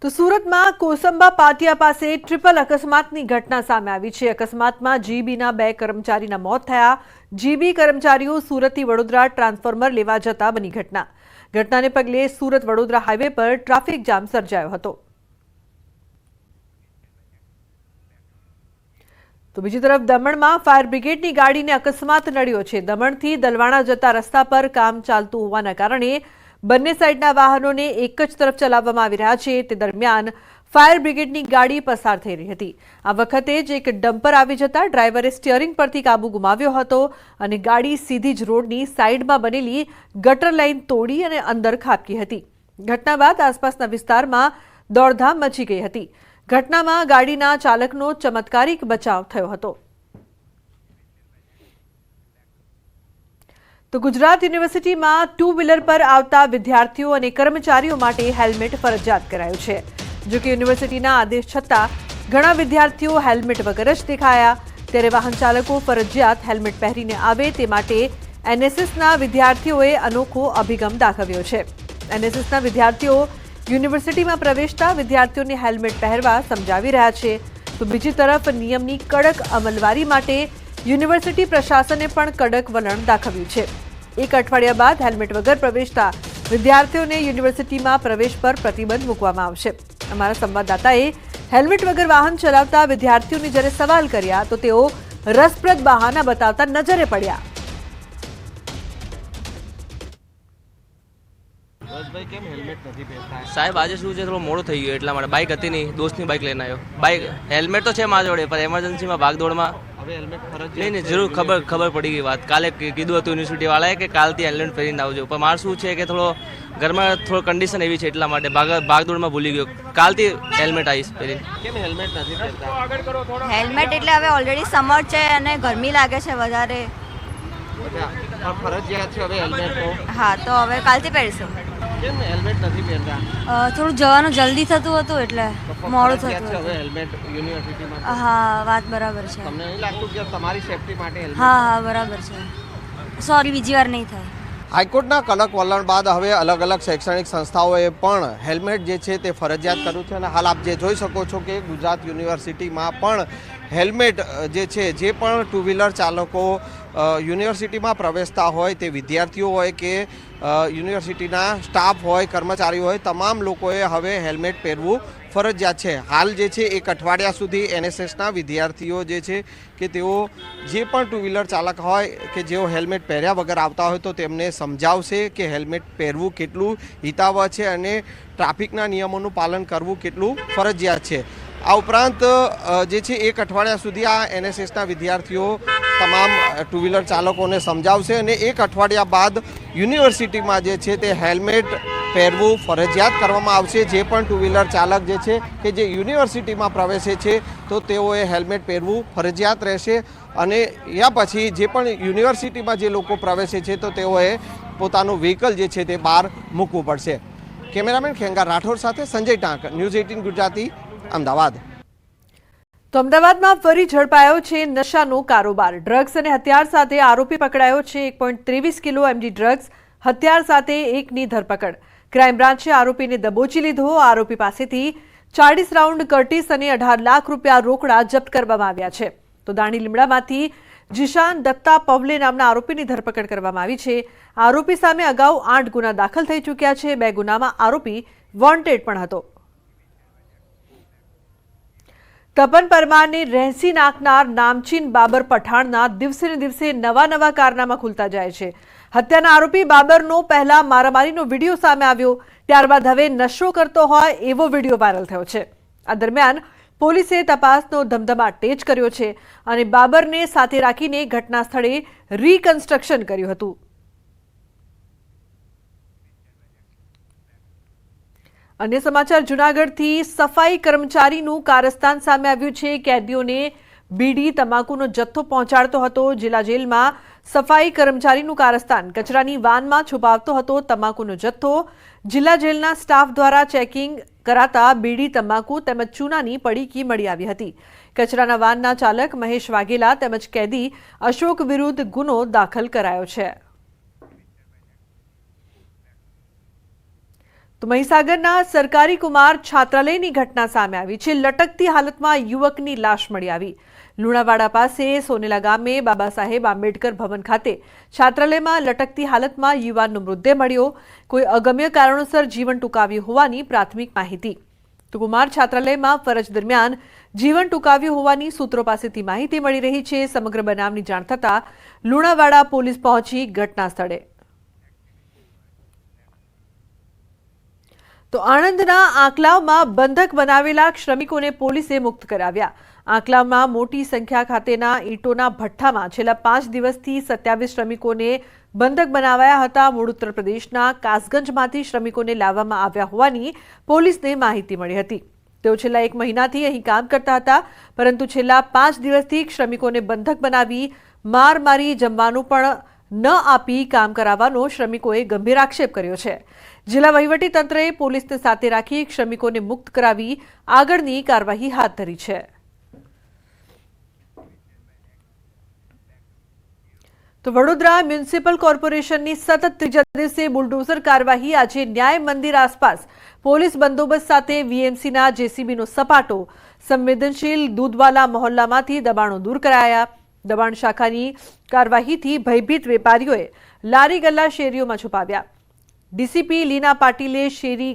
તો સુરતમાં કોસંબા પાટિયા પાસે ટ્રિપલ અકસ્માતની ઘટના સામે આવી છે। અકસ્માતમાં જીબીના 2 કર્મચારીના મોત થયા। જીબી કર્મચારીઓ સુરતથી વડોદરા ટ્રાન્સફોર્મર લેવા જતા બની ઘટનાને પગલે સુરત વડોદરા હાઈવે પર ટ્રાફિક જામ સર્જાયો હતો। તો બીજી તરફ દમણમાં ફાયર બ્રિગેડની ગાડીને અકસ્માત નડ્યો છે। દમણથી દલવાણા જતા રસ્તા પર કામ ચાલતું હોવાના કારણે બંને સાઈડના વાહનોને એક જ તરફ ચલાવવામાં આવી રહ્યા છે। તે દરમિયાન ફાયર બ્રિગેડની ગાડી પસાર થઈ રહી હતી। આ વખતે જ એક ડમ્પર આવી જતા ડ્રાઈવરે સ્ટીયરિંગ પરથી કાબુ ગુમાવ્યો હતો અને ગાડી સીધી જ રોડની સાઈડમાં બનેલી ગટર લાઈન તોડી અને અંદર ખાબકી હતી। ઘટના બાદ આસપાસના વિસ્તારમાં દોડધામ મચી ગઈ હતી। ઘટનામાં ગાડીના ચાલકનો ચમત્કારિક બચાવ થયો હતો। તો ગુજરાત યુનિવર્સિટીમાં 2 વ્હીલર પર આવતા વિદ્યાર્થીઓ અને કર્મચારીઓ માટે હેલ્મેટ ફરજિયાત કરાયું છે। જો કે યુનિવર્સિટીના આદેશ છતાં ઘણા વિદ્યાર્થીઓ હેલ્મેટ વગર જ દેખાયા। ત્યારે વાહન ચાલકો ફરજિયાત હેલ્મેટ પહેરીને આવે તે માટે એનએસએસના વિદ્યાર્થીઓએ અનોખો અભિગમ દાખવ્યો છે। એનએસએસના વિદ્યાર્થીઓ યુનિવર્સિટીમાં પ્રવેશતા વિદ્યાર્થીઓને હેલ્મેટ પહેરવા સમજાવી રહ્યા છે। તો બીજી તરફ નિયમની કડક અમલવારી માટે યુનિવર્સિટી પ્રશાસને પણ કડક વલણ દાખવ્યું છે। એક અઠવાડિયા બાદ હેલ્મેટ વગર પ્રવેશતા વિદ્યાર્થીઓને યુનિવર્સિટીમાં પ્રવેશ પર પ્રતિબંધ મૂકવામાં આવશે। અમારા સંવાદદાતાએ હેલ્મેટ વગર વાહન ચલાવતા વિદ્યાર્થીઓને જ્યારે સવાલ કર્યા તો તેઓ રસપ્રદ બહાના બતાવતા નજરે પડ્યા। સાહેબ આજે શું છે, થોડો મોડું થઈ ગયું એટલા માટે બાઇક હતી નહીં, દોસ્તની બાઇક લઈને આવ્યો। બાઇક હેલ્મેટ તો છે મારા જોડે, પણ એમરજન્સીમાં ભાગદોડમાં નહીં જરૂર ખબર પડી ગઈ વાત। કાલે કીધું હતું યુનિવર્સિટી વાળાએ કે કાલથી હેલ્મેટ પહેરીને આવજો, પણ મારે શું છે કે થોડો ઘરમાં થોડો કન્ડિશન એવી છે એટલા માટે ભાગદોડમાં ભૂલી ગયો। કાલથી હેલ્મેટ આવીશ પહેરીને। કેમ હેલ્મેટ નથી પહેરતા? હેલ્મેટ એટલે હવે ઓલરેડી સમર છે અને ગરમી લાગે છે વધારે। ફરજિયાત છે હવે હેલ્મેટ? હા, તો હવે કાલથી પહેરીશું। કેમ હેલ્મેટ નથી પહેરતા? થોડું જવાનું જલ્દી થતું હતું એટલે મોડું થતું હવે હતું। હેલ્મેટ યુનિવર્સિટીમાં હા, વાત બરાબર છે। તમને નહીં લાગતું કે તમારી સેફટી માટે હેલ્મેટ? હા, બરાબર છે। સોરી, બીજી વાર નહીં થાય। હાઈકોર્ટના કડક વલણ બાદ હવે અલગ અલગ શૈક્ષણિક સંસ્થાઓએ પણ હેલ્મેટ જે છે તે ફરજિયાત કર્યું છે અને હાલ આપ જે જોઈ શકો છો કે ગુજરાત યુનિવર્સિટીમાં પણ હેલ્મેટ જે છે, જે પણ 2 વ્હીલર ચાલકો યુનિવર્સિટીમાં પ્રવેશતા હોય, તે વિદ્યાર્થીઓ હોય કે યુનિવર્સિટીના સ્ટાફ હોય, કર્મચારીઓ હોય, તમામ લોકોએ હવે હેલ્મેટ પહેરવું ફરજિયાત છે। હાલ જે છે એક અઠવાડિયા સુધી એનએસએસના વિદ્યાર્થીઓ જે છે કે તેઓ જે પણ 2 વ્હીલર ચાલક હોય કે જેઓ હેલ્મેટ પહેર્યા વગર આવતા હોય તો તેમને સમજાવશે કે હેલ્મેટ પહેરવું કેટલું હિતાવહ છે અને ટ્રાફિકના નિયમોનું પાલન કરવું કેટલું ફરજિયાત છે। આ ઉપરાંત જે છે એક અઠવાડિયા સુધી આ એનએસએસના વિદ્યાર્થીઓ તમામ 2 વ્હીલર ચાલકોને સમજાવશે અને એક અઠવાડિયા બાદ યુનિવર્સિટીમાં જે છે તે હેલ્મેટ પહેરવું ફરજિયાત કરવામાં આવશે। જે પણ 2 વ્હીલર ચાલક જે છે કે જે યુનિવર્સિટીમાં પ્રવેશે છે તો તેઓએ હેલ્મેટ પહેરવું ફરજિયાત રહેશે અને યા પછી જે પણ યુનિવર્સિટીમાં જે લોકો પ્રવેશે છે તો તેઓએ પોતાનું વ્હીકલ જે છે તે બહાર મૂકવું પડશે। કેમેરામેન ખેંગાર રાઠોડ સાથે સંજય ટાંક, ન્યૂઝ 18 ગુજરાતી, અમદાવાદ। તો અમદાવાદમાં ફરી ઝડપાયો છે નશાનો કારોબાર। ડ્રગ્સ અને હથિયાર સાથે આરોપી પકડાયો છે। 1.23 કિલો એમડી ડ્રગ્સ, હથિયાર સાથે એકની ધરપકડ। ક્રાઇમ બ્રાન્ચે આરોપીને દબોચી લીધો। આરોપી પાસેથી 40 રાઉન્ડ કર્ટીસ અને 18 લાખ રૂપિયા રોકડા જપ્ત કરવામાં આવ્યા છે। તો દાણી લીમડામાંથી જીશાન દત્તા પવલે નામના આરોપીની ધરપકડ કરવામાં આવી છે। આરોપી સામે અગાઉ 8 ગુના દાખલ થઈ ચૂક્યા છે। 2 ગુનામાં આરોપી વોન્ટેડ પણ હતો। તપન પરમારને રહેસી નાખનાર નામચીન બાબર પઠાણના દિવસે ને દિવસે નવા કારનામા ખુલતા જાય છે। હત્યાના આરોપી બાબરનો પહેલા મારામારીનો વિડીયો સામે આવ્યો, ત્યારબાદ હવે નશો કરતો હોય એવો વિડીયો વાયરલ થયો છે। આ દરમિયાન પોલીસે તપાસનો ધમધમાટ તેજ કર્યો છે અને બાબરને સાથે રાખીને ઘટના સ્થળે રીકન્સ્ટ્રક્શન કર્યું હતું। અન્ય સમાચાર, જૂનાગઢથી સફાઈ કર્મચારીનું કારસ્તાન સામે આવ્યું છે। કેદીઓને બીડી તમાકુનો જથ્થો પહોંચાડતો હતો। જિલ્લા જેલમાં સફાઈ કર્મચારીનું કારસ્તાન કચરાની વાનમાં છુપાવતો હતો તમાકુનો જથ્થો। જિલ્લા જેલના સ્ટાફ દ્વારા ચેકિંગ કરાતા બીડી, તમાકુ તેમજ ચૂનાની પડીકી મળી આવી હતી। કચરાના વાનના ચાલક મહેશ વાઘેલા તેમજ કેદી અશોક વિરુદ્ધ ગુનો દાખલ કરાયો છે। તો મહીસાગરના સરકારી કુમાર છાત્રાલયની ઘટના સામે આવી છે। લટકતી હાલતમાં યુવકની લાશ મળી આવી। લુણાવાડા પાસે સોનેલા ગામે બાબા સાહેબ આંબેડકર ભવન ખાતે છાત્રાલયમાં લટકતી હાલતમાં યુવાનનો મૃતદેહ મળ્યો। કોઈ અગમ્ય કારણોસર જીવન ટૂંકાવ્યું હોવાની પ્રાથમિક માહિતી। તો કુમાર છાત્રાલયમાં ફરજ દરમિયાન જીવન ટૂંકાવ્યું હોવાની સૂત્રો પાસેથી માહિતી મળી રહી છે। સમગ્ર બનાવની જાણ થતાં લુણાવાડા પોલીસ પહોંચી ઘટના સ્થળે। તો આણંદના આંકલાવમાં બંધક બનાવેલા શ્રમિકોને પોલીસે મુક્ત કરાવ્યા। આંકલાવમાં મોટી સંખ્યા ખાતેના ઈંટોના ભઠ્ઠામાં છેલ્લા 5 દિવસથી 27 શ્રમિકોને બંધક બનાવાયા હતા। મૂળ ઉત્તર પ્રદેશના કાસગંજમાંથી શ્રમિકોને લાવવામાં આવ્યા હોવાની પોલીસને માહિતી મળી હતી। તેઓ છેલ્લા 1 મહિનાથી અહીં કામ કરતા હતા, પરંતુ છેલ્લા 5 દિવસથી શ્રમિકોને બંધક બનાવી માર મારી જમવાનું પણ ન આપી કામ કરાવવાનો શ્રમિકોએ ગંભીર આક્ષેપ કર્યો છે। જિલ્લા વહીવટીતંત્રએ પોલીસને સાથે રાખી શ્રમિકોને મુક્ત કરાવી આગળની કાર્યવાહી હાથ ધરી છે। તો વડોદરા મ્યુનિસિપલ કોર્પોરેશનની સતત ત્રીજા દિવસે બુલડોઝર કાર્યવાહી। આજે ન્યાય મંદિર આસપાસ પોલીસ બંદોબસ્ત સાથે વીએમસીના જેસીબીનો સપાટો। સંવેદનશીલ દૂધવાલા મહોલ્લામાંથી દબાણો દૂર કરાયા। દબાણ શાખાની કાર્યવાહીથી ભયભીત વેપારીઓએ લારી ગલ્લા શેરીઓમાં છુપાવ્યા। ડીસીપી લીના પાટીલે શેરી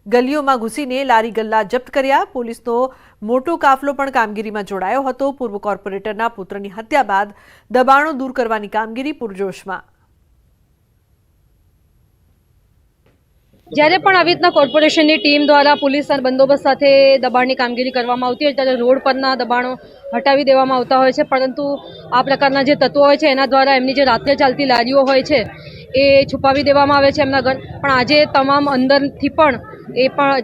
ગલીઓમાં ઘૂસીને લારી ગલ્લા જપ્ત કર્યા। પોલીસનો મોટો કાફલો પણ કામગીરીમાં જોડાયો હતો। પૂર્વ કોર્પોરેટરના પુત્રની હત્યા બાદ દબાણો દૂર કરવાની કામગીરી પૂરજોશમાં। જ્યારે પણ આવી રીતના કોર્પોરેશનની ટીમ દ્વારા પોલીસ બંદોબસ્ત સાથે દબાણની કામગીરી કરવામાં આવતી હોય ત્યારે રોડ પરના દબાણો હટાવી દેવામાં આવતા હોય છે, પરંતુ આ પ્રકારના જે તત્વો હોય છે એના દ્વારા એમની જે રાત્રે ચાલતી લારીઓ હોય છે એ છુપાવી દેવામાં આવે છે એમના ઘર। પણ આજે તમામ અંદરથી પણ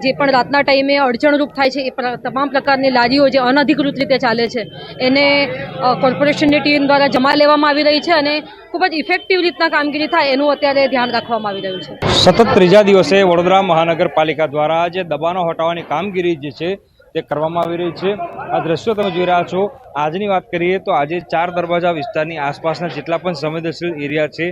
જે પણ રાતના ટાઈમે અડચણરૂપ થાય છે એ તમામ પ્રકારની લારીઓ જે અનધિકૃત રીતે ચાલે છે એને કોર્પોરેશનની ટીમ દ્વારા જમા લેવામાં આવી રહી છે અને ખૂબ જ ઇફેક્ટિવ રીતના કામગીરી થાય એનું અત્યારે ધ્યાન રાખવામાં આવી રહ્યું છે। સતત ત્રીજા દિવસે વડોદરા મહાનગરપાલિકા દ્વારા જે દબાણો હટાવવાની કામગીરી જે છે તે કરવામાં આવી રહી છે। આ દ્રશ્યો તમે જોઈ રહ્યા છો। આજની વાત કરીએ તો આજે 4 દરવાજા વિસ્તારની આસપાસના જેટલા પણ સંવેદનશીલ એરિયા છે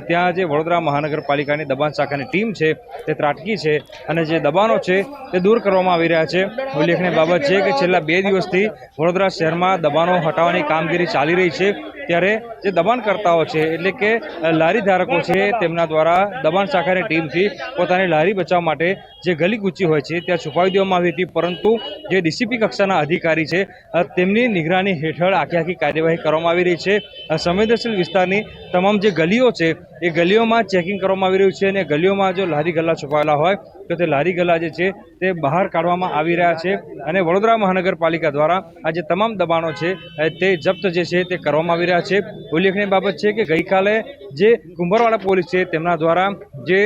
ત્યાં જે વડોદરા મહાનગરપાલિકાની દબાણ શાખાની ટીમ છે તે ત્રાટકી છે અને જે દબાણો છે તે દૂર કરવામાં આવી રહ્યા છે। ઉલ્લેખનીય બાબત છે કે છેલ્લા 2 દિવસથી વડોદરા શહેરમાં દબાણો હટાવવાની કામગીરી ચાલી રહી છે, ત્યારે જે દબાણકર્તાઓ છે એટલે કે લારી ધારકો છે તેમના દ્વારા દબાણ શાખાની ટીમથી પોતાની લારી બચાવવા માટે જે ગલી કૂચી હોય છે ત્યાં છુપાવી દેવામાં આવી હતી, પરંતુ જે ડીસીપી કક્ષાના અધિકારી છે તેમની નિગરાની હેઠળ આખી કાર્યવાહી કરવામાં આવી રહી છે। સંવેદનશીલ વિસ્તારની તમામ જે ગલીઓ છે એ ગલીઓમાં ચેકિંગ કરવામાં આવી રહ્યું છે અને ગલીઓમાં જો લારી ગલ્લા છુપાયેલા હોય તો તે લારી ગલ્લા જે છે તે બહાર કાઢવામાં આવી રહ્યા છે અને વડોદરા મહાનગરપાલિકા દ્વારા આ જે તમામ દબાણો છે તે જપ્ત જે છે તે કરવામાં આવી રહ્યા છે। ઉલ્લેખનીય બાબત છે કે ગઈકાલે જે કુંભારવાડા પોલીસ છે તેમના દ્વારા જે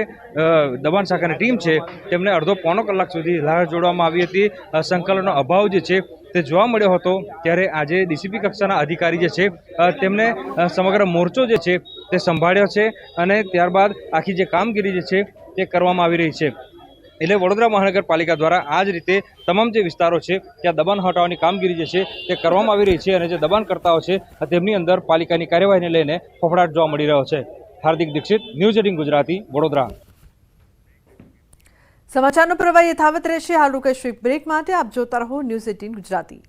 દબાણ શાખાની ટીમ છે તેમને અડધો-પોણો કલાક સુધી લાર જોડવામાં આવી હતી। સંકલનનો અભાવ જે છે તે જોવા મળ્યો હતો, ત્યારે આજે ડીસીપી કક્ષાના અધિકારી જે છે તેમને સમગ્ર મોરચો જે છે તે સંભાળ્યો છે અને ત્યારબાદ આખી જે કામગીરી જે છે તે કરવામાં આવી રહી છે। એટલે વડોદરા મહાનગરપાલિકા દ્વારા આ જ રીતે તમામ જે વિસ્તારો છે ત્યાં દબાણ હટાવવાની કામગીરી જે છે તે કરવામાં આવી રહી છે અને જે દબાણકર્તાઓ છે તેમની અંદર પાલિકાની કાર્યવાહીને લઈને ફફડાટ જોવા મળી રહ્યો છે। હાર્દિક દીક્ષિત, ન્યૂઝ 18 ગુજરાતી, વડોદરા। સમાચારનો પ્રવાહ યથાવત રહેશે। હાલ રોકાઈશું એક બ્રેક માટે। આપ જોતા રહો ન્યૂઝ 18 ગુજરાતી।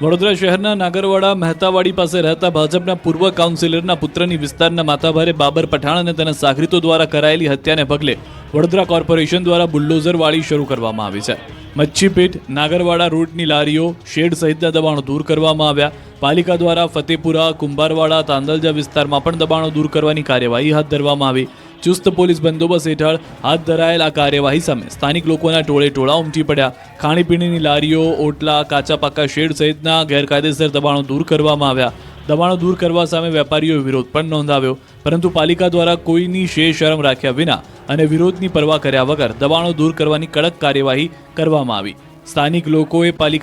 વડોદરા શહેરના નાગરવાડા મહેતાવાડી પાસે રહેતા ભાજપના પૂર્વ કાઉન્સિલરના પુત્રની વિસ્તારના માથાભારે બાબર પઠાણ અને તેના સાગરીતો દ્વારા કરાયેલી હત્યાને પગલે વડોદરા કોર્પોરેશન દ્વારા બુલડોઝરવાળી શરૂ કરવામાં આવી છે। મચ્છીપેટ નાગરવાડા રોડની લારીઓ, શેડ સહિતના દબાણો દૂર કરવામાં આવ્યા। પાલિકા દ્વારા ફતેપુરા, કુંભારવાડા, તાંદલજા વિસ્તારમાં પણ દબાણો દૂર કરવાની કાર્યવાહી હાથ ધરવામાં આવી। ચુસ્ત પોલીસ બંદોબસ્ત હેઠળ હાથ ધરાયેલ આ કાર્યવાહી સામે સ્થાનિક લોકોના ટોળે-ટોળા ઉમટી પડ્યા। ખાણીપીણીની લારીઓ, ઓટલા, કાચા પાકા શેડ સહિતના ગેરકાયદેસર દબાણો દૂર કરવામાં આવ્યા। દબાણો દૂર કરવા સામે વેપારીઓએ વિરોધ પણ નોંધાવ્યો, પરંતુ પાલિકા દ્વારા કોઈની શરમ રાખ્યા વિના અને વિરોધની પરવા કર્યા વગર દબાણો દૂર કરવાની કડક કાર્યવાહી કરવામાં આવી। સ્થાનિક લોકોએ પાલિકા